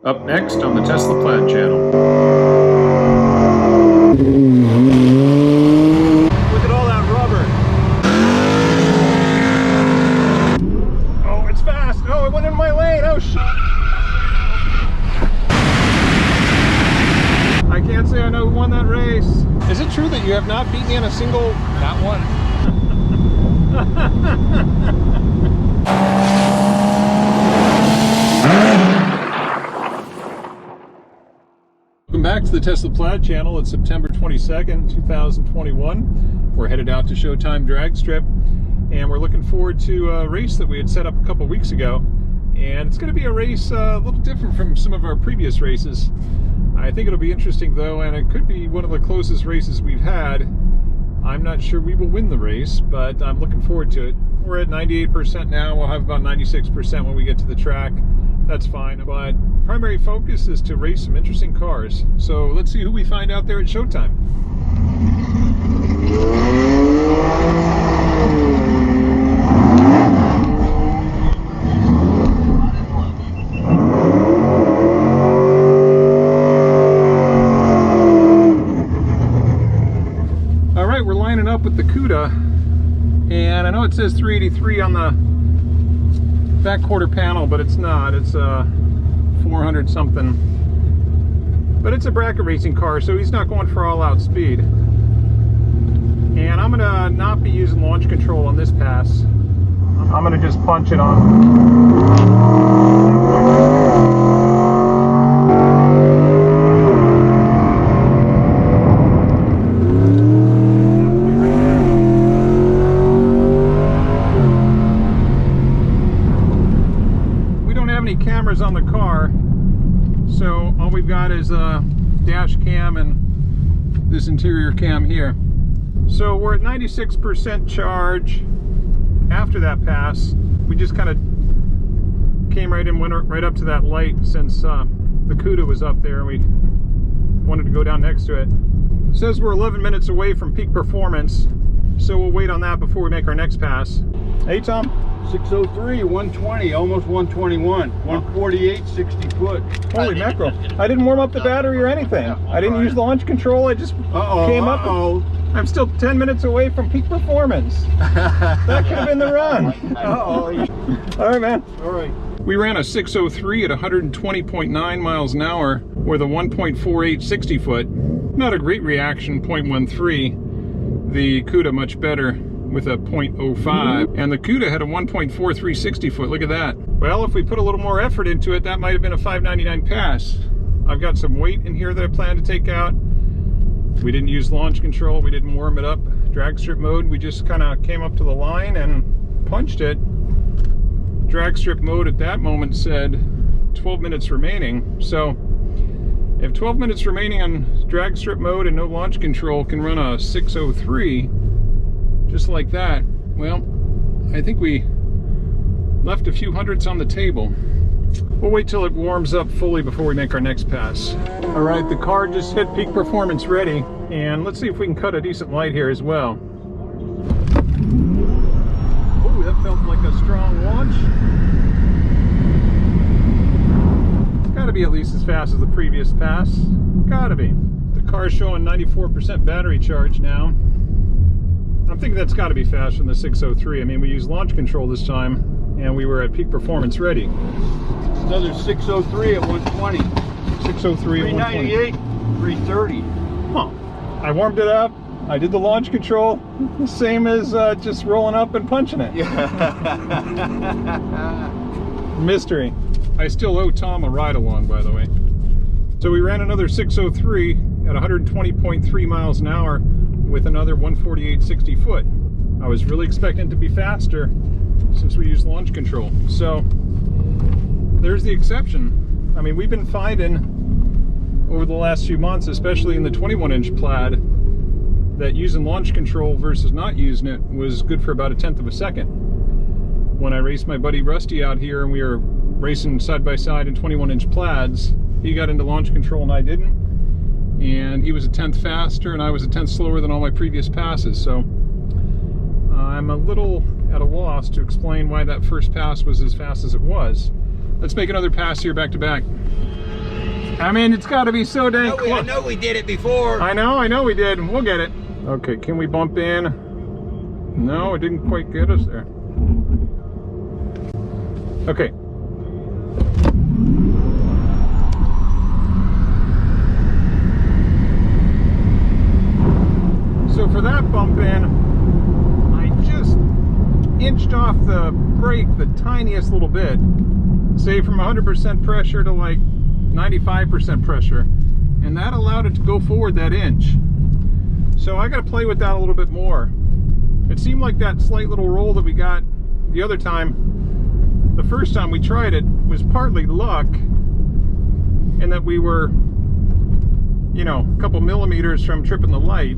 Up next on the Tesla Plaid channel. Look at all that rubber. Oh, it's fast. Oh, it went in my lane. Oh, shit. I can't say I know who won that race. Is it true that you have not beat me in a single... Not one. Welcome back to the Tesla Plaid channel. It's September 22nd, 2021. We're headed out to Showtime Drag Strip, and we're looking forward to a race that we had set up a couple weeks ago. And it's going to be a race a little different from some of our previous races. I think it'll be interesting though, and it could be one of the closest races we've had. I'm not sure we will win the race, but I'm looking forward to it. We're at 98% now. We'll have about 96% when we get to the track. That's fine, but primary focus is to race some interesting cars. So let's see who we find out there at Showtime. All right, we're lining up with the Cuda, and I know it says 383 on the back quarter panel, but it's not. It's 400 something, but it's a bracket racing car, so he's not going for all-out speed. And I'm gonna not be using launch control on this pass. I'm gonna just punch it on. Cameras on the car, so all we've got is a dash cam and this interior cam here. So we're at 96% charge. After that pass, we just kind of came right in, went right up to that light, since the Cuda was up there and we wanted to go down next to it. It says we're 11 minutes away from peak performance, so we'll wait on that before we make our next pass. Hey Tom. 603, 120, almost 121, 148, 60 foot. Holy mackerel. I didn't warm up the battery or anything. I didn't use launch control. I just came up. I'm still 10 minutes away from peak performance. That could have been the run. All right, man. All right. We ran a 603 at 120.9 miles an hour with a 1.48 60 foot. Not a great reaction, 0.13. The Cuda much better with a 0.05, and the Cuda had a 1.43 60 foot. Look at that. Well, if we put a little more effort into it, that might have been a 599 pass. I've got some weight in here that I plan to take out. We didn't use launch control. We didn't warm it up. Drag strip mode, we just kind of came up to the line and punched it. Drag strip mode at that moment said 12 minutes remaining. So if 12 minutes remaining on drag strip mode and no launch control can run a 603 just like that, well, I think we left a few hundreds on the table. We'll wait till it warms up fully before we make our next pass. All right, the car just hit peak performance ready, and let's see if we can cut a decent light here as well. Oh, that felt like a strong launch. It's gotta be at least as fast as the previous pass. Gotta be. The car's showing 94% battery charge now. I'm thinking that's got to be faster than the 603. I mean, we used launch control this time, and we were at peak performance ready. Another 603 at 120. 603 at 398, 330. Huh. I warmed it up. I did the launch control. Same as just rolling up and punching it. Yeah. Mystery. I still owe Tom a ride along, by the way. So we ran another 603 at 120.3 miles an hour. With another 148 60 foot. I was really expecting it to be faster since we used launch control. So there's the exception. I mean, we've been finding over the last few months, especially in the 21-inch Plaid, that using launch control versus not using it was good for about 1/10 of a second. When I raced my buddy Rusty out here and we were racing side by side in 21-inch Plaids, he got into launch control and I didn't. And he was 1/10 faster and I was 1/10 slower than all my previous passes. So I'm a little at a loss to explain why that first pass was as fast as it was. Let's make another pass here back to back. I mean, it's got to be so dang close. I know we did it before. I know we did. We'll get it. Okay, can we bump in? No, it didn't quite get us there. Okay. So for that bump in, I just inched off the brake the tiniest little bit. Say from 100% pressure to like 95% pressure. And that allowed it to go forward that inch. So I got to play with that a little bit more. It seemed like that slight little roll that we got the other time, the first time we tried it, was partly luck, and that we were, you know, a couple millimeters from tripping the light,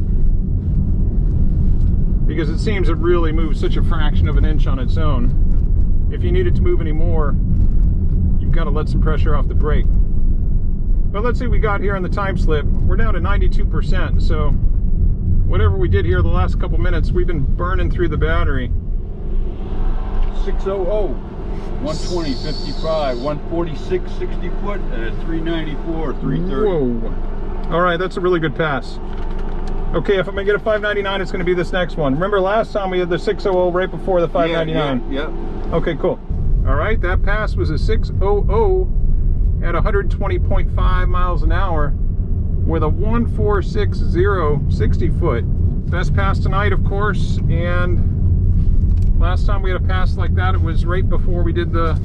because it seems it really moves such a fraction of an inch on its own. If you need it to move any more, you've got to let some pressure off the brake. But let's see what we got here on the time slip. We're down to 92%, so whatever we did here the last couple minutes, we've been burning through the battery. 600, 120, 55, 146, 60 foot, and a 394, 330. Whoa. All right, that's a really good pass. Okay, if I'm gonna get a 599, it's gonna be this next one. Remember last time we had the 600 right before the 599? Yeah. Okay, cool. All right, that pass was a 600 at 120.5 miles an hour with a 1460 60 foot. Best pass tonight, of course, and last time we had a pass like that, it was right before we did the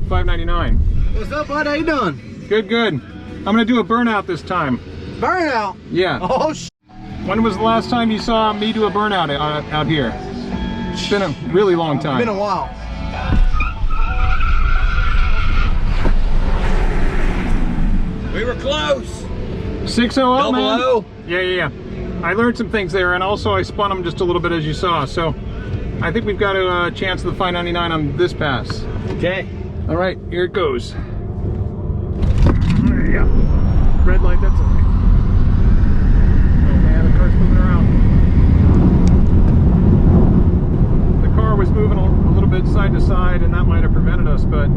599. What's up, bud? How you doing? Good, good. I'm gonna do a burnout this time. Burnout? Yeah. Oh, When was the last time you saw me do a burnout out here? It's been a really long time. been a while. We were close. 600, man. Double O. Yeah. I learned some things there, and also I spun them just a little bit, as you saw. So I think we've got a chance of the 599 on this pass. Okay. All right, here it goes. Yeah. Red light, that's okay. Oh man, the car's moving around. The car was moving a little bit side to side, and that might have prevented us, but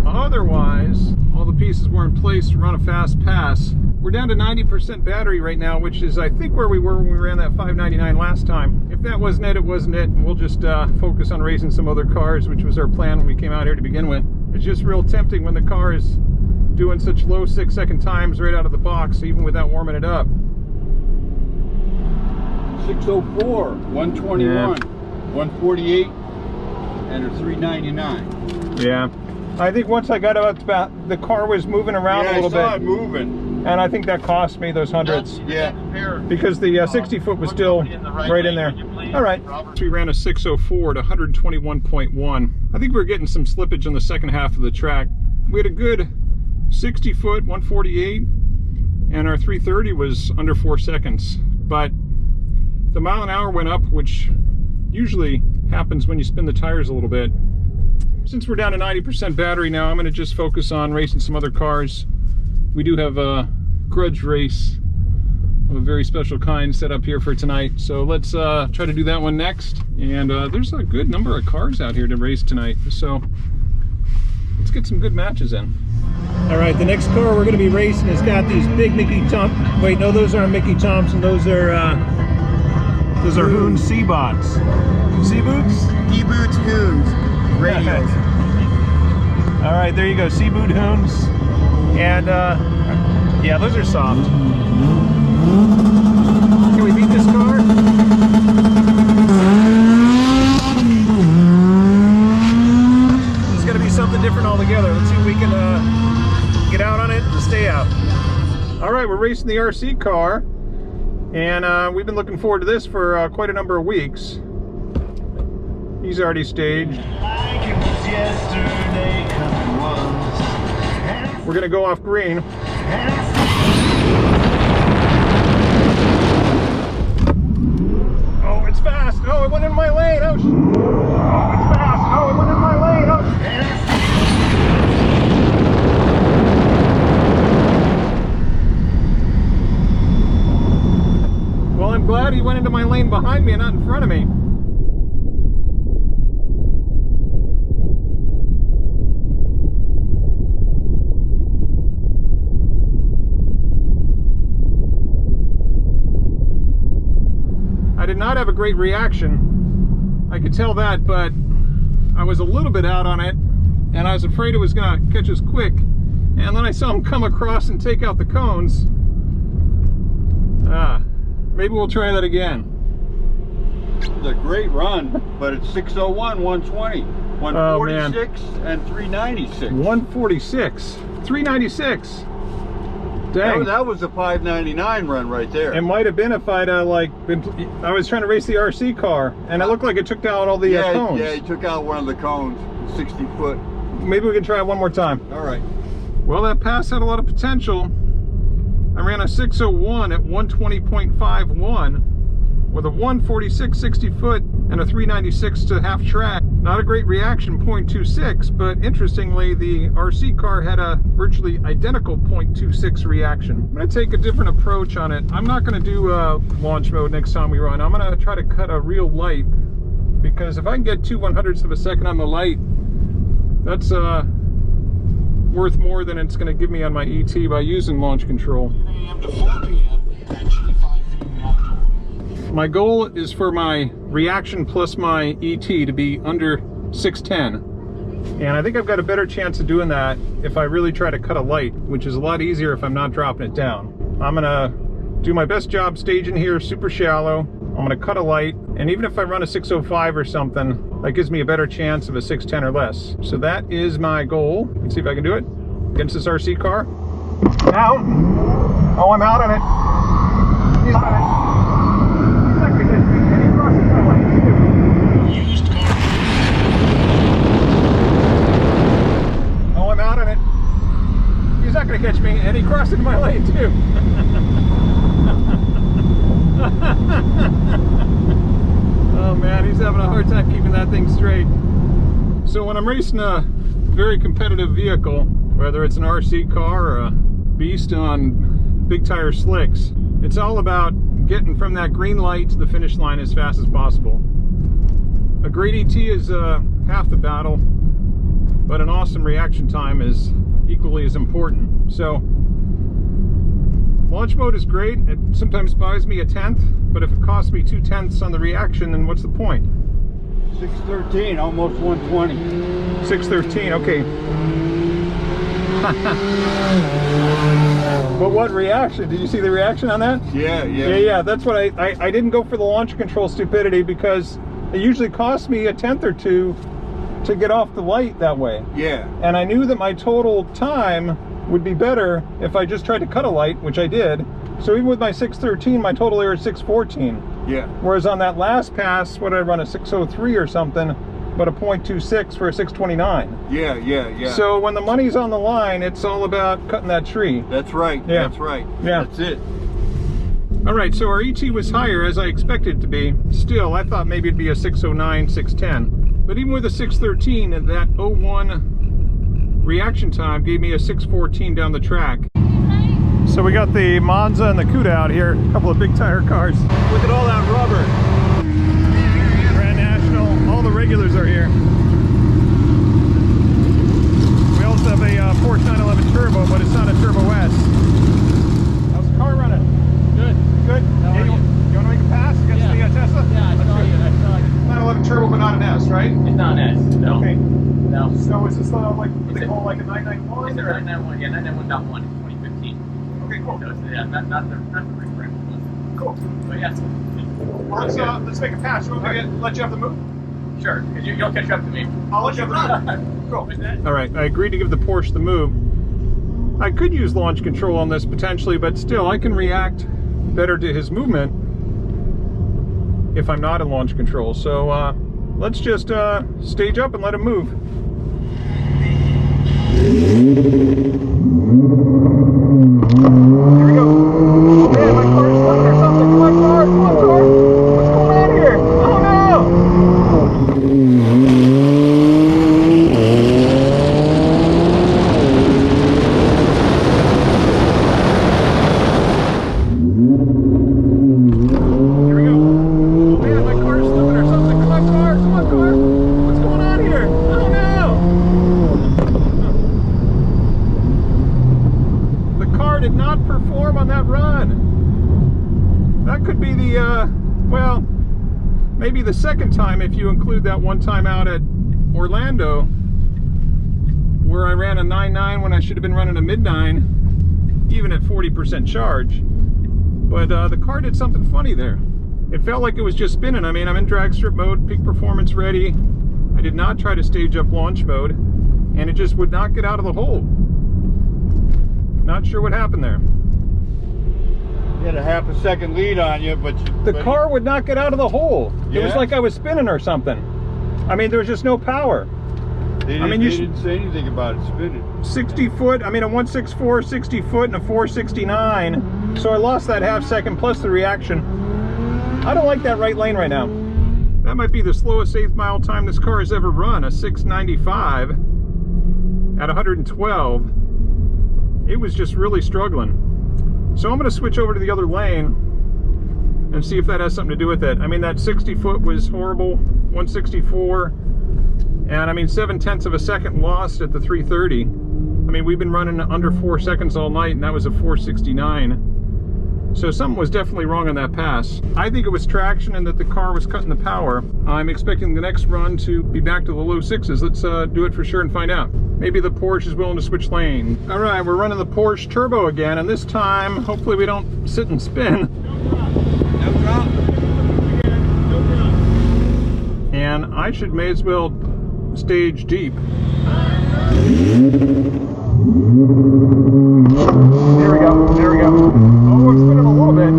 otherwise, all the pieces were in place to run a fast pass. We're down to 90% battery right now, which is, I think, where we were when we ran that 599 last time. If that wasn't it, it wasn't it. We'll just focus on racing some other cars, which was our plan when we came out here to begin with. It's just real tempting when the car is doing such low 6-second times right out of the box, even without warming it up. 604, 121, Yeah. 148, and a 399. Yeah. I think once I got about the car was moving around a little bit. I saw it moving. And I think that cost me those hundreds. Yeah. Because the 60 foot was still right in there. All right. So we ran a 604 at 121.1. I think we were getting some slippage on the second half of the track. We had a good 60 foot, 148, and our 330 was under 4 seconds. But the mile an hour went up, which usually happens when you spin the tires a little bit. Since we're down to 90% battery now, I'm going to just focus on racing some other cars. We do have a Grudge Race of a very special kind set up here for tonight. So let's try to do that one next. And there's a good number of cars out here to race tonight. So let's get some good matches in. All right, the next car we're going to be racing has got these big Mickey Thompson. Wait, no, those aren't Mickey Thompson. Those are Hoon Seabots. Sea boots? E-Boots Hoons. Radios. All right, there you go, Sea Boot Hoons. And yeah, those are soft. Can we beat this car? This is going to be something different altogether. Let's see if we can get out on it and stay out. All right, we're racing the RC car, and we've been looking forward to this for quite a number of weeks. He's already staged. We're going to go off green. Oh, it's fast. Oh, it went in my lane. Oh, it's fast. Oh, it went in my lane. Oh. Well, I'm glad he went into my lane behind me and not in front of me. I did not have a great reaction. I could tell that, but I was a little bit out on it, and I was afraid it was gonna catch us quick. And then I saw him come across and take out the cones. Maybe we'll try that again. It's a great run, but it's 601, 120, 146, and 396. 146, 396. Dang. That was a 599 run right there. It might have been if I'd I was trying to race the RC car, and it looked like it took down all the cones. Yeah, he took out one of the cones, 60 foot. Maybe we can try it one more time. All right. Well, that pass had a lot of potential. I ran a 601 at 120.51 with a 146 60 foot and a 396 to half track. Not a great reaction, 0.26, but interestingly, the RC car had a virtually identical 0.26 reaction. I'm gonna take a different approach on it. I'm not gonna do launch mode next time we run. I'm gonna try to cut a real light, because if I can get 2/100ths of a second on the light, that's worth more than it's going to give me on my ET by using launch control. My goal is for my reaction plus my ET to be under 610, and I think I've got a better chance of doing that if I really try to cut a light, which is a lot easier if I'm not dropping it down. I'm gonna do my best job staging here, super shallow. I'm gonna cut a light, and even if I run a 605 or something, that gives me a better chance of a 610 or less. So that is my goal. Let's see if I can do it against this RC car. Now, oh, I'm out on it. He's on it. He's not gonna get me, and he crosses my lane too. Used car. Oh, I'm out on it. He's not gonna catch me, and he crossed into my lane too. Oh man, he's having a hard time keeping that thing straight. So when I'm racing a very competitive vehicle, whether it's an RC car or a beast on big tire slicks, it's all about getting from that green light to the finish line as fast as possible. A great ET is half the battle, but an awesome reaction time is equally as important. So launch mode is great. It sometimes buys me a 10th, but if it costs me 2/10ths on the reaction, then what's the point? 613, almost 120. 613, okay. But what reaction? Did you see the reaction on that? Yeah. That's what I didn't go for the launch control stupidity, because it usually costs me a 10th or two to get off the light that way. Yeah. And I knew that my total time would be better if I just tried to cut a light, which I did. So even with my 613, my total error is 614. Yeah. Whereas on that last pass, what did I run, a 603 or something, but a 0.26 for a 629. Yeah. So when the money's on the line, it's all about cutting that tree. That's right. Yeah. That's right. Yeah. That's it. All right, so our ET was higher as I expected it to be. Still, I thought maybe it'd be a 609, 610. But even with a 613, that 01 reaction time gave me a 614 down the track. So we got the Monza and the Cuda out here, a couple of big tire cars. Look at all that rubber. Grand National, all the regulars are here. We also have a Porsche 911 Turbo, but it's not a Turbo S. How's the car running? Good. Good? How are you want to make a pass against the Tesla? Yeah, I saw you. 911 Turbo, but not an S, right? It's not an S, no. Okay. No. So is this like what they call like a 991? It's a 991, yeah, 991.1, it's 2015. Okay, cool. So it's, yeah, not the refresh. Cool. But yeah. Well, let's make a pass. You want me to let you have the move? Sure, because you'll catch up to me. I'll let you have the move. Cool. That? All right, I agreed to give the Porsche the move. I could use launch control on this potentially, but still I can react better to his movement if I'm not in launch control. So let's just stage up and let him move. Here we go. Oh man, my car's slipping or something. Come on, car. Come on, car. What's going on here? Oh Here we go. Oh man, my car's slipping or something. Come on, car. Come on, car. What's going on here? Oh no. The car did not perform on that run. That could be the, well, maybe the second time if you include that one time out at Orlando where I ran a 9.9 when I should have been running a mid-9, even at 40% charge. But the car did something funny there. It felt like it was just spinning. I mean, I'm in drag strip mode, peak performance ready. I did not try to stage up launch mode, and it just would not get out of the hole. Not sure what happened there. You had a half a second lead on you, but The car would not get out of the hole. It was Yeah? like I was spinning or something. I mean, there was just no power. They I mean, you didn't say anything about it spinning. 60 foot, I mean a 164, 60 foot and a 469. So I lost that half second plus the reaction. I don't like that right lane right now. That might be the slowest 8th mile time this car has ever run, a 695 at 112. It was just really struggling. So I'm going to switch over to the other lane and see if that has something to do with it. I mean, that 60 foot was horrible, 164. And I mean, 0.7 of a second lost at the 330. I mean, we've been running under 4 seconds all night, and that was a 469. So something was definitely wrong on that pass. I think it was traction and that the car was cutting the power. I'm expecting the next run to be back to the low 6s. Let's do it for sure and find out. Maybe the Porsche is willing to switch lane. All right, we're running the Porsche Turbo again, and this time, hopefully we don't sit and spin. No drop. And I may as well stage deep. There we go, there we go. Oh, it's spinning a little bit.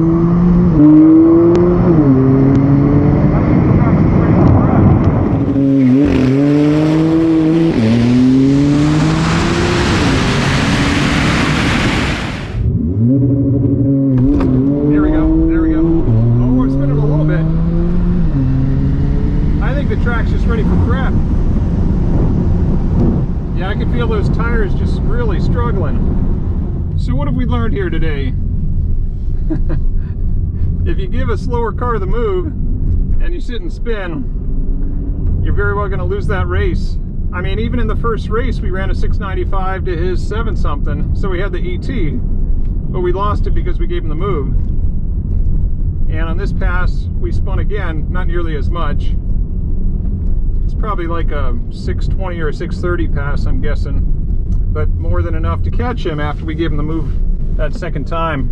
There we go, there we go. Oh, we're spinning a little bit. I think the track's just ready for crap. Yeah, I can feel those tires just really struggling. So what have we learned here today? If you give a slower car the move and you sit and spin, you're very well going to lose that race. I mean, even in the first race, we ran a 695 to his 7-something, so we had the ET, but we lost it because we gave him the move. And on this pass, we spun again, not nearly as much. It's probably like a 620 or a 630 pass, I'm guessing, but more than enough to catch him after we gave him the move that second time.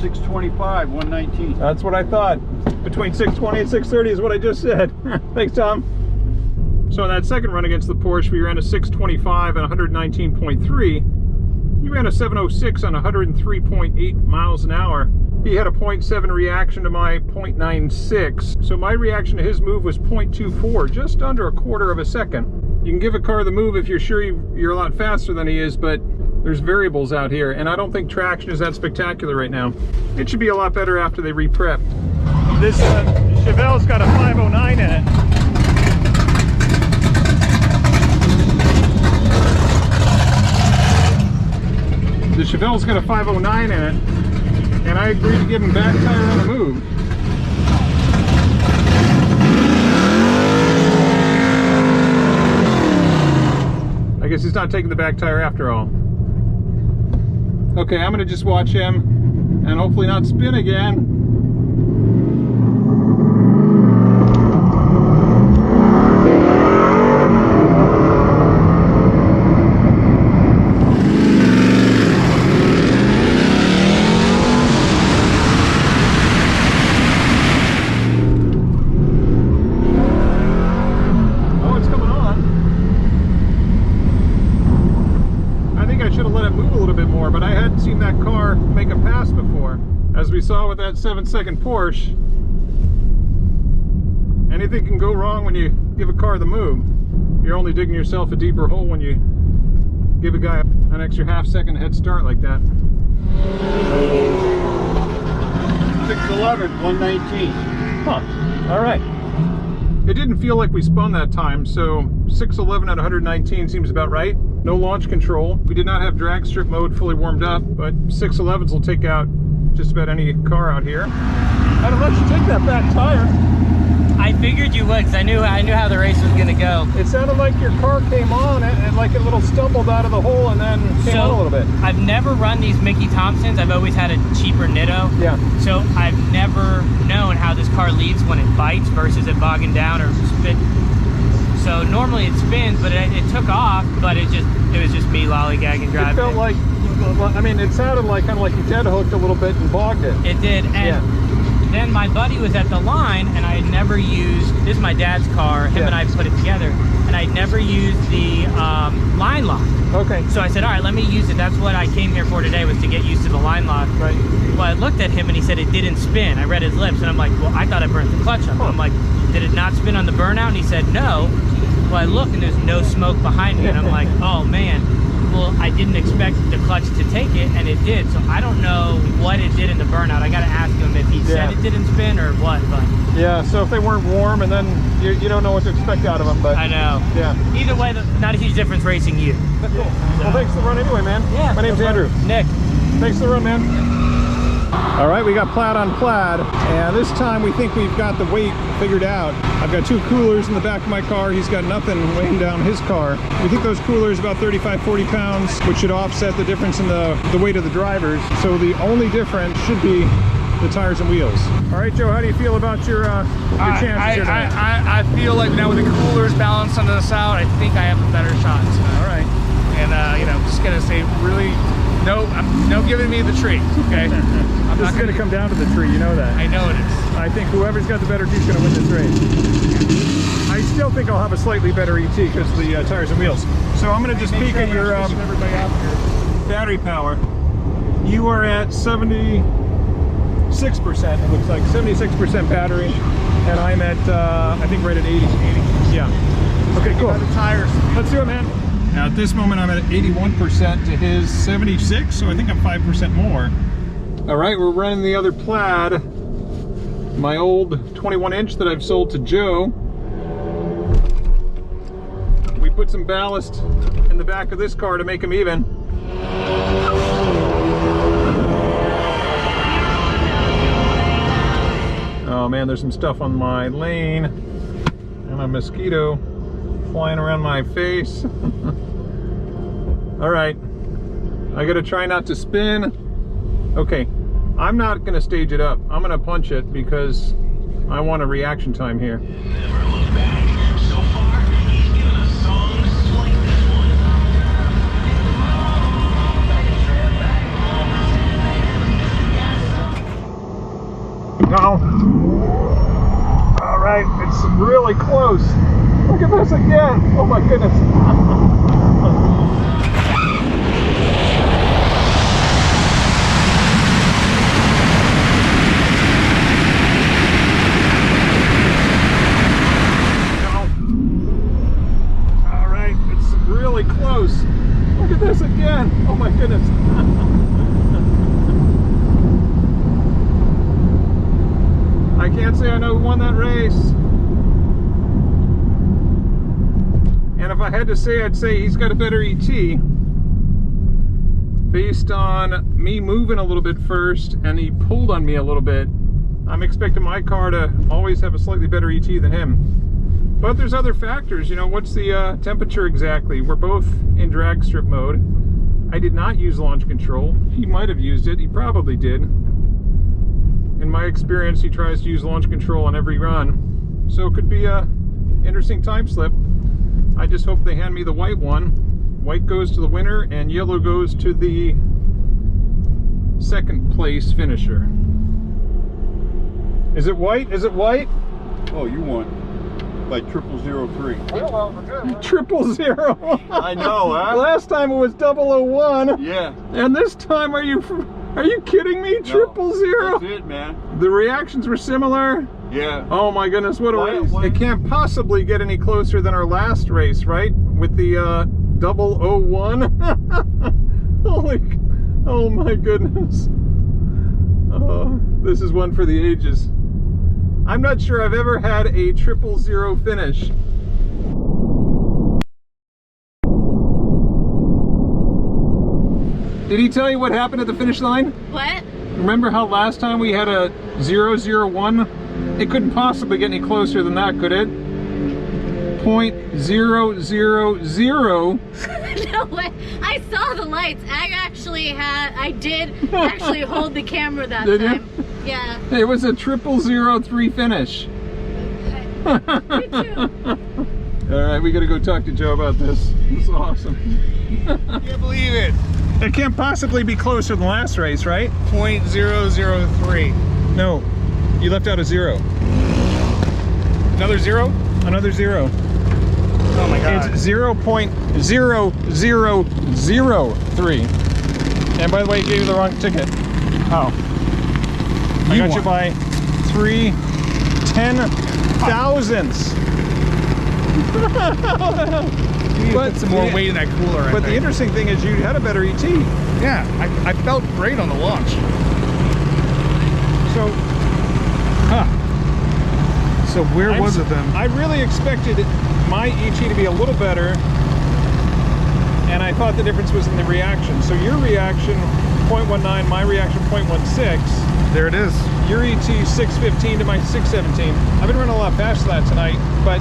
625, 119. That's what I thought. Between 620 and 630 is what I just said. Thanks, Tom. So in that second run against the Porsche, we ran a 625 and 119.3. He ran a 706 on 103.8 miles an hour. He had a 0.7 reaction to my 0.96. So my reaction to his move was 0.24, just under a quarter of a second. You can give a car the move if you're sure you're a lot faster than he is, but there's variables out here, and I don't think traction is that spectacular right now. It should be a lot better after they re-prep. This Chevelle's got a 509 in it. The Chevelle's got a 509 in it, and I agreed to give him back tire on the move. I guess he's not taking the back tire after all. Okay, I'm gonna just watch him and hopefully not spin again. But I hadn't seen that car make a pass before. As we saw with that 7-second Porsche, anything can go wrong when you give a car the move. You're only digging yourself a deeper hole when you give a guy an extra half-second head start like that. 611, 119. Huh, all right. It didn't feel like we spun that time, so 611 at 119 seems about right. No launch control. We did not have drag strip mode fully warmed up, but 611s will take out just about any car out here. I'd let you take that back tire. I figured you would, because I knew how the race was gonna go. It sounded like your car came on and like it little stumbled out of the hole and then came on a little bit. I've never run these Mickey Thompsons. I've always had a cheaper Nitto. Yeah. So I've never known how this car leaves when it bites versus it bogging down or spit. So normally it spins, but it took off, but it was just me lollygagging driving. It felt like, I mean, it sounded like kind of like you dead hooked a little bit and bogged it. It did, and then my buddy was at the line, and I had never used, this is my dad's car, him and I put it together, and I'd never used the line lock. Okay. So I said, all right, let me use it. That's what I came here for today, was to get used to the line lock. Right. Well, I looked at him and he said it didn't spin. I read his lips and I'm like, well, I thought I burnt the clutch up. I'm like, did it not spin on the Burnout? And he said, no. Well, I looked and there's no smoke behind me, and I'm like, oh man. Well, I didn't expect the clutch to take it, and it did. So I don't know what it did in the Burnout. I got to ask him if he said it didn't spin or what. But yeah, so if they weren't warm, and then you don't know what to expect out of them. But I know. Yeah. Either way, not a huge difference racing you. That's cool. Well, thanks for the run anyway, man. Yeah. My name's Andrew. Nick. Thanks for the run, man. All right, we got Plaid on Plaid, and this time we think we've got the weight figured out. I've got 2 coolers in the back of my car. He's got nothing weighing down his car. We think those coolers about 35-40 pounds, which should offset the difference in the weight of the drivers. So the only difference should be the tires and wheels. All right, Joe, how do you feel about your chances here tonight? I feel like now with the coolers balanced onto the side, I think I have a better shot. All right. And you know, I'm just gonna say really, no giving me the tree, okay? I'm This is going to come down to the tree, you know that. I know it is. I think whoever's got the better tree is going to win this race. I still think I'll have a slightly better ET because of the tires and wheels. So I'm going to just peek at your battery power. You are at 76%, it looks like. 76% battery. And I'm at, I think right at 80. Yeah. Okay, cool. The tires. Let's do it, man. Now at this moment I'm at 81% to his 76, so I think I'm 5% more. All right, we're running the other Plaid, my old 21-inch that I've sold to Joe. We put some ballast in the back of this car to make them even. Oh man, there's some stuff on my lane and a mosquito flying around my face. All right, I gotta try not to spin. Okay, I'm not gonna stage it up. I'm gonna punch it because I want a reaction time here. No. All right, it's really close. Look at this again. Oh my goodness. Close. Look at this again. Oh my goodness. I can't say I know who won that race. And if I had to say, I'd say he's got a better ET based on me moving a little bit first and he pulled on me a little bit. I'm expecting my car to always have a slightly better ET than him. But there's other factors, you know, what's the temperature exactly? We're both in drag strip mode. I did not use launch control. He might have used it, he probably did. In my experience, he tries to use launch control on every run. So it could be a interesting time slip. I just hope they hand me the white one. White goes to the winner and yellow goes to the second place finisher. Is it white? Is it white? Oh, you won. By 0003. 000. I know, huh? Last time it was 001. Yeah. And this time, are you kidding me? No, 000. That's it, man. The reactions were similar. Yeah. Oh my goodness, what a race! Why? It can't possibly get any closer than our last race, right? With the 001. Oh my goodness. Oh, this is one for the ages. I'm not sure I've ever had a 000 finish. Did he tell you what happened at the finish line? What? Remember how last time we had a 001 It couldn't possibly get any closer than that, could it? 0.000. No way. I saw the lights. I did actually hold the camera that Did time. you? Yeah. It was a 0003 finish. Me too. All right, we gotta go talk to Joe about this. This is awesome. Can't believe it. It can't possibly be closer than last race, right? 0.003. No, you left out a 0. Another 0? Another 0. Oh my god. It's 0.0003. And by the way, I gave you the wrong ticket. Oh. I got you by 3 10,000ths. You need to put some more weight in that cooler, I But the think. interesting thing is you had a better ET. Yeah, I felt great on the launch. So, So where was it then? I really expected my ET to be a little better, and I thought the difference was in the reaction. So your reaction 0.19, my reaction 0.16. There it is. Your ET 615 to my 617. I've been running a lot faster than that tonight, but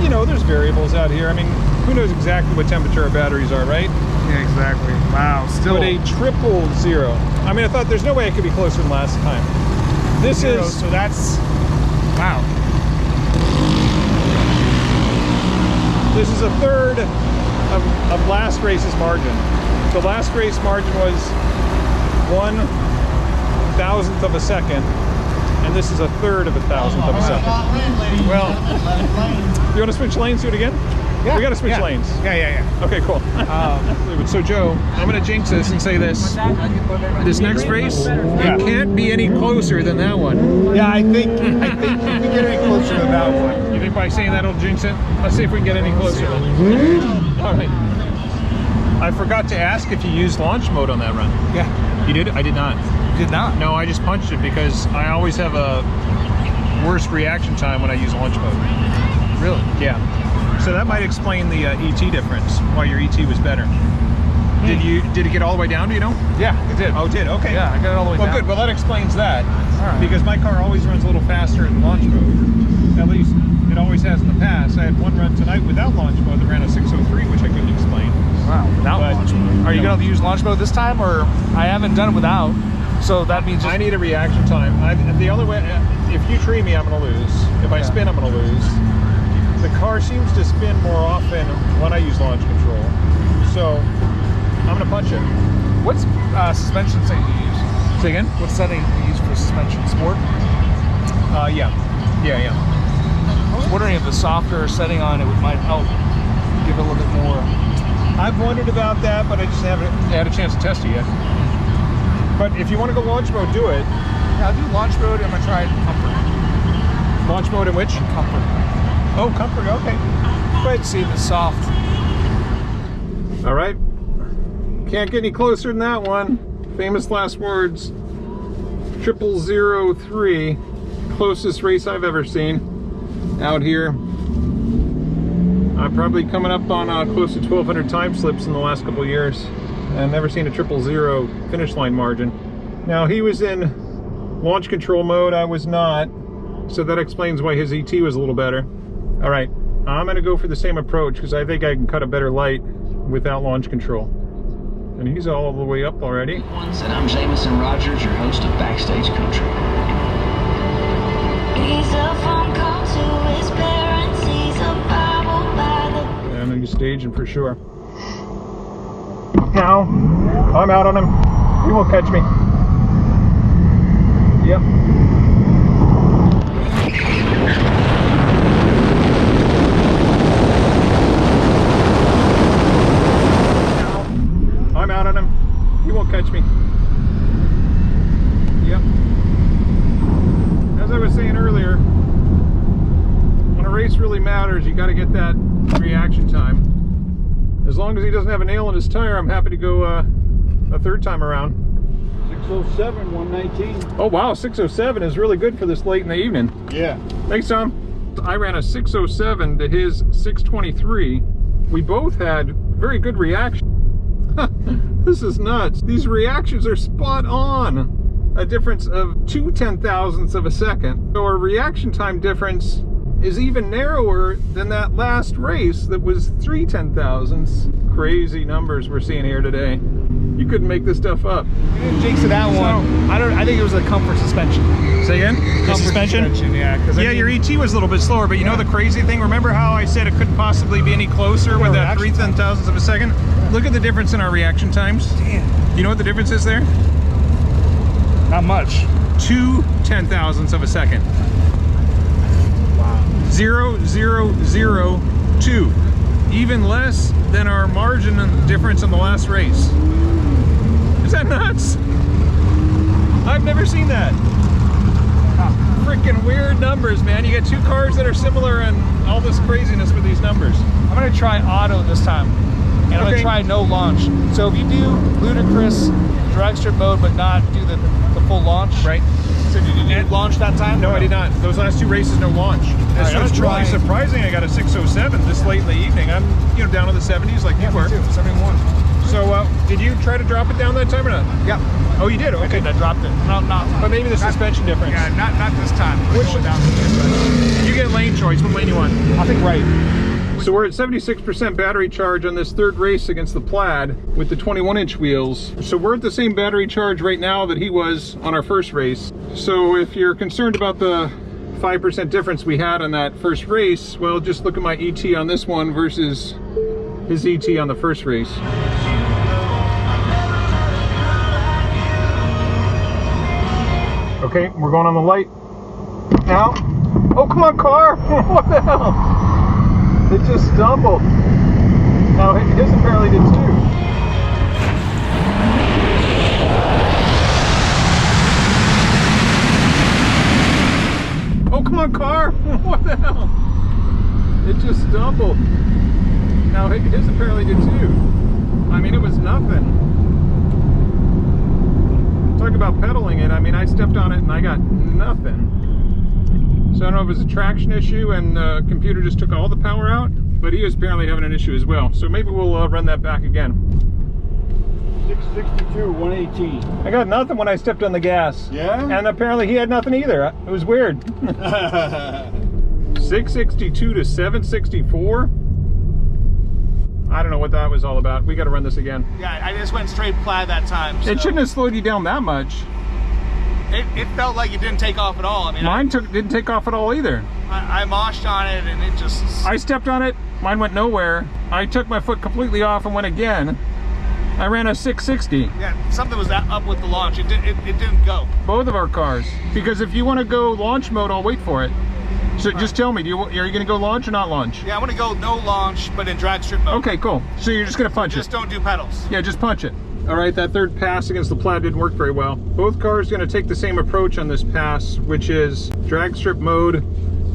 you know, there's variables out here. I mean, who knows exactly what temperature our batteries are, right? Yeah, exactly. Wow, still. But a 000. I mean, I thought there's no way it could be closer than last time. This 0, is, so that's, wow. this is a third of last race's margin. The last race margin was 1/1000th of a second, and this is a third of 1/1000th of a second. Well, You want to switch lanes? Do it again? yeah. We got to switch yeah. lanes. Yeah. Okay, cool. So Joe, I'm going to jinx this and say this. This next race, it can't be any closer than that one. Yeah, I think you can get any closer to that one. You think by saying that it'll jinx it? Let's see if we can get any closer. All right. I forgot to ask if you used launch mode on that run. Yeah. You did? I did not. Did not. No, I just punched it because I always have a worse reaction time when I use launch mode. Really? Yeah. So that might explain the ET difference, why your ET was better. Did it get all the way down, do you know? Yeah, it did. Oh, it did? Okay. Yeah, I got it all the way Well, down. good. Well, that explains that. All right. Because my car always runs a little faster in launch mode. At least it always has in the past. I had one run tonight without launch mode that ran a 603, which I couldn't explain. Wow, without But, launch mode. Are you you know. going to use launch mode this time, or I haven't done it without? So that means just I need a reaction time. The only way, if you tree me, I'm going to lose. If I spin, I'm going to lose. The car seems to spin more often when I use launch control. So I'm going to punch it. What's suspension setting you use? Say again? What setting do you use for suspension? Sport? Yeah. I was wondering if the softer setting on it might help give it a little bit more. I've wondered about that, but I just haven't had a chance to test it yet. But if you want to go launch mode, do it. Yeah, I'll do launch mode and I'm going to try comfort. Launch mode in which? Comfort. Oh, comfort, okay. But see if it's soft. All right. Can't get any closer than that one. Famous last words. 0003. Closest race I've ever seen out here. I'm probably coming up on close to 1,200 time slips in the last couple of years. I've never seen a 000 finish line margin. Now he was in launch control mode, I was not. So that explains why his ET was a little better. All right, I'm gonna go for the same approach because I think I can cut a better light without launch control. And he's all the way up already. And I'm Jamison Rogers, your host of Backstage Country. He's a phone call to his parents, he's a Bible by the... And he's staging for sure. Now, I'm out on him. He won't catch me. Yep. I'm out on him. He won't catch me. Yep. As I was saying earlier, when a race really matters, you got to get that reaction time. As long as he doesn't have a nail in his tire, I'm happy to go a third time around. 607, 119. Oh wow, 607 is really good for this late in the evening. Yeah. Thanks, Tom. I ran a 607 to his 623. We both had very good reaction. This is nuts. These reactions are spot on. a difference of 2/10,000ths of a second. So our reaction time difference is even narrower than that last race that was 3/10,000ths. Crazy numbers we're seeing here today. You couldn't make this stuff up. We didn't jinx it that one. I think it was a comfort suspension. Say again? Comfort suspension, yeah. Yeah, your ET was a little bit slower, but you know the crazy thing? Remember how I said it couldn't possibly be any closer with that 3/10,000ths of a second? Look at the difference in our reaction times. Damn. You know what the difference is there? Not much. 2/10,000ths of a second. Wow. 0.002. Even less than our margin difference in the last race. Is that nuts? I've never seen that. Freaking weird numbers, man. You get two cars that are similar and all this craziness with these numbers. I'm gonna try auto this time. And I'm gonna try no launch. So if you do ludicrous drag strip mode but not do the full launch. Right. So did you launch that time? No, I did not. Those last two races, no launch. It's really surprising I got a 607 this late in the evening. I'm down in the 70s like you were. 71. So did you try to drop it down that time or not? Yeah. Oh, you did? Okay. I dropped it. No, not. But maybe the suspension difference. Yeah, not this time. You get lane choice. What lane you want? I think right. So we're at 76% battery charge on this third race against the Plaid with the 21-inch wheels. So we're at the same battery charge right now that he was on our first race. So if you're concerned about the 5% difference we had on that first race, well, just look at my ET on this one versus his ET on the first race. Okay, we're going on the light now. Oh, come on, car! What the hell? It just stumbled. Now, his apparently did too. Oh, come on, car! What the hell? It just stumbled. Now, his apparently did too. I mean, it was nothing. Talk about pedaling it. I mean, I stepped on it and I got nothing. So I don't know if it was a traction issue and the computer just took all the power out, but he was apparently having an issue as well. So maybe we'll run that back again. 662, 118. I got nothing when I stepped on the gas. Yeah? And apparently he had nothing either. It was weird. 662 to 764? I don't know what that was all about. We got to run this again. Yeah, I just went straight Plaid that time. So. It shouldn't have slowed you down that much. It felt like it didn't take off at all. I mean, mine didn't take off at all either. I moshed on it and it just... I stepped on it, mine went nowhere. I took my foot completely off and went again. I ran a 660. Yeah, something was up with the launch. It didn't go. Both of our cars. Because if you want to go launch mode, I'll wait for it. So just tell me, are you going to go launch or not launch? Yeah, I'm going to go no launch, but in drag strip mode. Okay, cool. So you're just going to punch Just it? don't do pedals. Yeah, just punch it. All right, that third pass against the Plaid didn't work very well. Both cars are going to take the same approach on this pass, which is drag strip mode,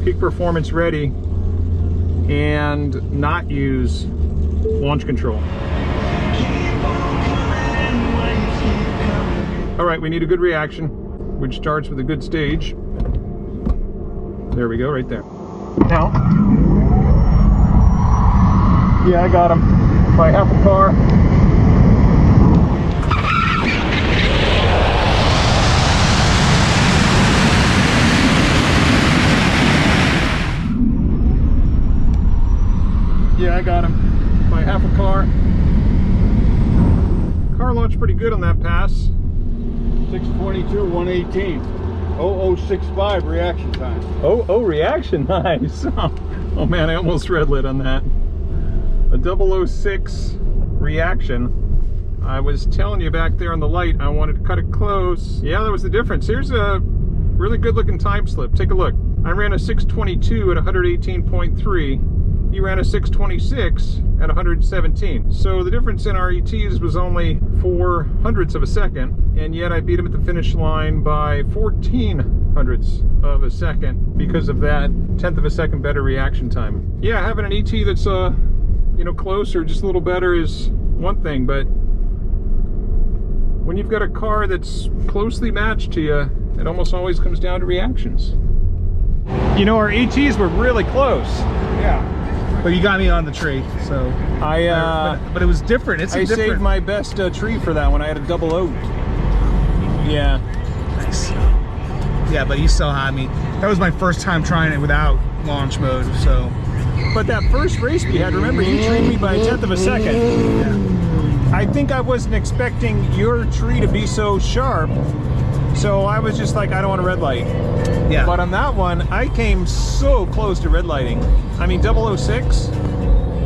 peak performance ready, and not use launch control. All right, we need a good reaction, which starts with a good stage. There we go, right there. Now, yeah, I got him by half a car. Yeah, I got him by half a car. Car launched pretty good on that pass. 622, 118. 0065 reaction time. Oh, reaction, nice. Oh man, I almost red lit on that. A 006 reaction. I was telling you back there on the light, I wanted to cut it close. Yeah, that was the difference. Here's a really good looking time slip. Take a look. I ran a 622 at 118.3. He ran a 626 at 117. So the difference in our ETs was only 0.04 of a second, and yet I beat him at the finish line by 0.14 of a second because of that 1/10 of a second better reaction time. Yeah, having an ET that's close or just a little better is one thing, but when you've got a car that's closely matched to you, it almost always comes down to reactions. Our ETs were really close. Yeah. But you got me on the tree, so but it was different. I saved my best tree for that one. I had a 00. Yeah. Nice. Yeah, but you still had me. That was my first time trying it without launch mode, so. But that first race we had, remember, you treated me by a 1/10 of a second. Yeah. I think I wasn't expecting your tree to be so sharp, so I was just like, I don't want a red light. Yeah. But on that one, I came so close to red lighting. I mean, 006.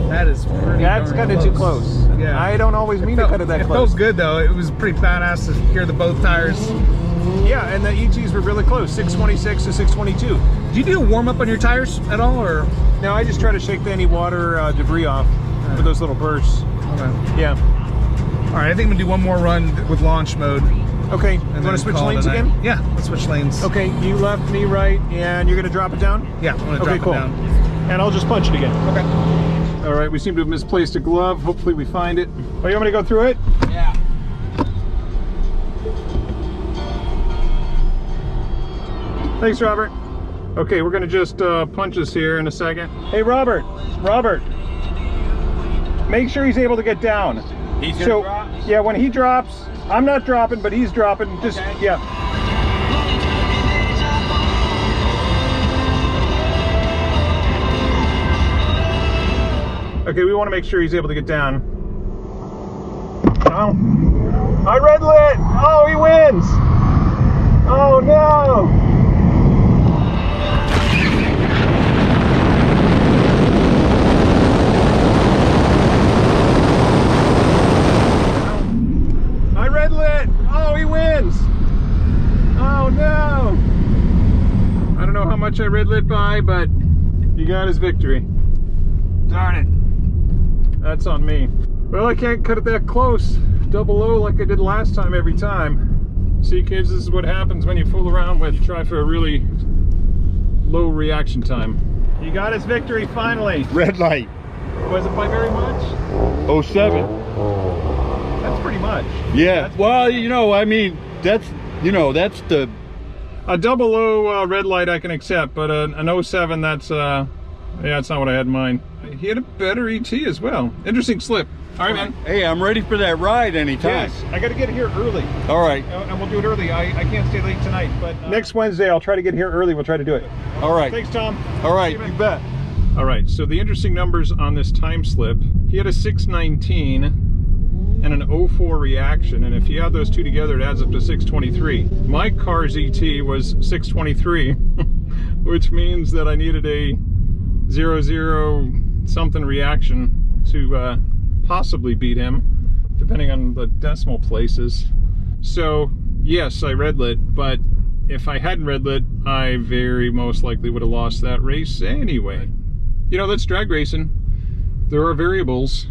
That is pretty. That's kind of too close. Yeah. I don't always mean to cut it that It close. felt good though. It was pretty badass to hear the both tires. Yeah, and the ETs were really close, 626 to 622. Did you do a warm up on your tires at all, or? No, I just try to shake any water debris off with those little bursts. Okay. Yeah. All right, I think I'm gonna do one more run with launch mode. Okay. And You want then to switch call it lanes a night. again? Yeah, let's switch lanes. Okay, you left, me right, and you're gonna drop it down? Yeah, I'm gonna Okay, drop cool. it down. And I'll just punch it again. Okay. All right, we seem to have misplaced a glove. Hopefully we find it. Oh, you want me to go through it? Yeah. Thanks, Robert. Okay, we're gonna just punch this here in a second. Hey, Robert, make sure he's able to get down. He's gonna drop? Yeah, when he drops, I'm not dropping, but he's dropping. Just, Okay. yeah. Okay, we want to make sure he's able to get down. Oh, I red lit! Oh, he wins! Oh no! I red lit! Oh, he wins! Oh no! I don't know how much I red lit by, but he got his victory. Darn it. That's on me. Well, I can't cut it that close. 00 like I did last time every time. See, kids, this is what happens when you fool around with try for a really low reaction time. He got his victory finally. Red light. Was it by very much? 07. That's pretty much. Yeah. Well, you know, I mean, that's the. A 00 red light I can accept, but an 07, that's yeah, that's not what I had in mind. He had a better ET as well. Interesting slip. All right, man. Hey, I'm ready for that ride anytime. Yes, I got to get here early. All right. And we'll do it early. I can't stay late tonight, but next Wednesday I'll try to get here early. We'll try to do it. All right. Thanks, Tom. All right. See You bet. All right, so the interesting numbers on this time slip, he had a 619 and an 04 reaction, and if you add those two together, it adds up to 623. My car's ET was 623, which means that I needed a 00 something reaction to possibly beat him, depending on the decimal places. So yes, I red lit, but if I hadn't red lit, I very most likely would have lost that race anyway. You know, that's drag racing. There are variables.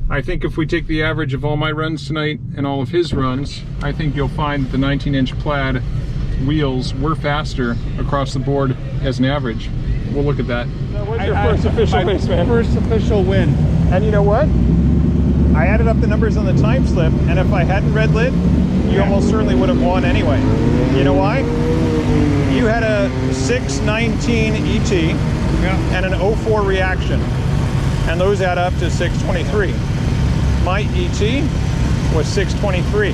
I think if we take the average of all my runs tonight and all of his runs, I think you'll find that the 19-inch Plaid wheels were faster across the board as an average. We'll look at that. Now, what's your first official race, man? First official win. And you know what? I added up the numbers on the time slip, and if I hadn't red lit, you almost certainly would have won anyway. You know why? You had a 619 ET and an 04 reaction, and those add up to 623. My ET was 623.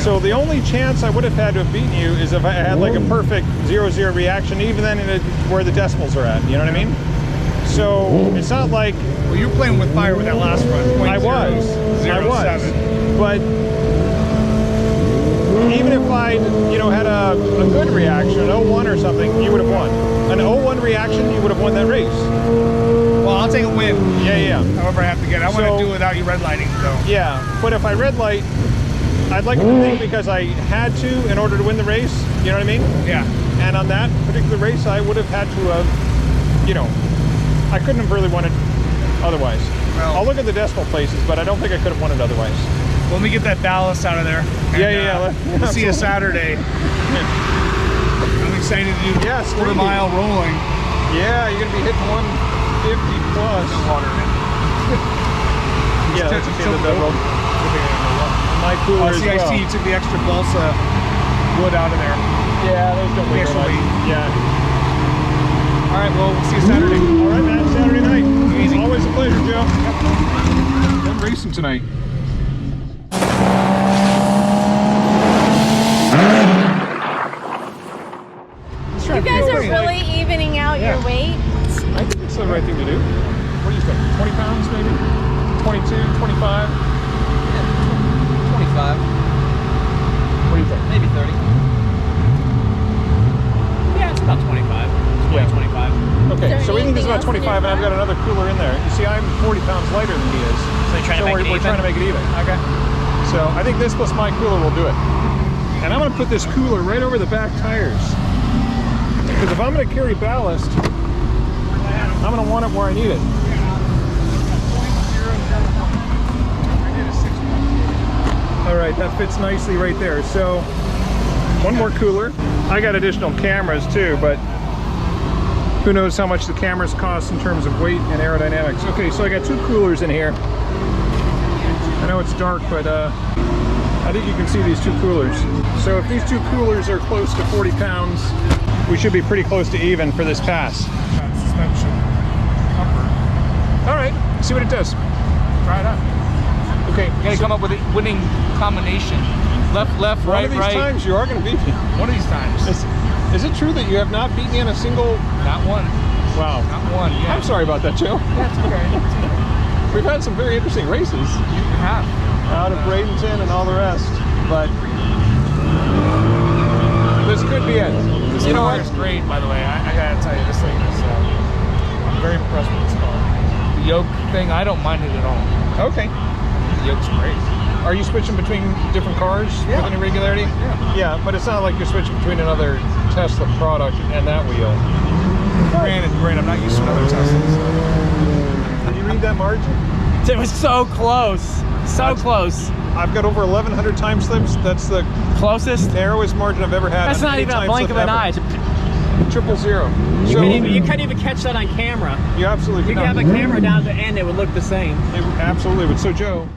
So the only chance I would have had to have beaten you is if I had like a perfect 00 reaction, even then where the decimals are at, you know what I mean? So it's not like... Well, you were playing with fire with that last run. I was. But even if I, you know, had a good reaction, an 01 or something, you would have won. An 01 reaction, you would have won that race. Well, I'll take a win. Yeah. However I have to get it. I want to do it without you red lighting, so. Yeah, but if I red light, I'd like to think because I had to in order to win the race, you know what I mean? Yeah. And on that particular race, I would have had to have, you know, I couldn't have really won it otherwise. Well, I'll look at the decimal places, but I don't think I could have won it otherwise. Let me get that ballast out of there. And, Yeah. We'll see you Saturday. I'm excited to do quarter-mile rolling. Yeah, you're going to be hitting 150 plus. Yeah, that's a shame that road. My cooler as CIC well. took the extra balsa wood out of there. Yeah, those don't weigh very much. Yeah. All right, well, we'll see you Saturday. All right, man. Saturday night. Easy. Always a pleasure, Joe. I'm racing tonight. trying to make it even. Okay. So I think this plus my cooler will do it. And I'm going to put this cooler right over the back tires. Because if I'm going to carry ballast, I'm going to want it where I need it. All right, that fits nicely right there. So one more cooler. I got additional cameras too, but who knows how much the cameras cost in terms of weight and aerodynamics. Okay, so I got 2 coolers in here. I know it's dark, but I think you can see these 2 coolers. So if these 2 coolers are close to 40 pounds, we should be pretty close to even for this pass. Suspension. Comfort. All right, see what it does. Try it out. Okay, You gotta come up with a winning combination. Left, one right, of these right. times you are going to beat me. One of these times. Is it true that you have not beat me in a single? Not one. Wow. Not one. Yeah. I'm sorry about that, Joe. That's okay. We've had some very interesting races You have. out of Bradenton and all the rest, but this could be it. This car is great, by the way. I gotta tell you, this thing is. I'm very impressed with this car. The yoke thing, I don't mind it at all. Okay. The yoke's great. Are you switching between different cars with any regularity? Yeah, but it's not like you're switching between another Tesla product and that wheel. Granted, I'm not used to another Tesla. Did you read that margin? It was so close. So close. I've got over 1,100 time slips. That's the Closest? narrowest margin I've ever had. That's on not any even a time blink slip of an ever. eye. 000. You So couldn't even catch that on camera. you absolutely You could could have not. a camera down at the end, it would look the same. It absolutely would. So Joe,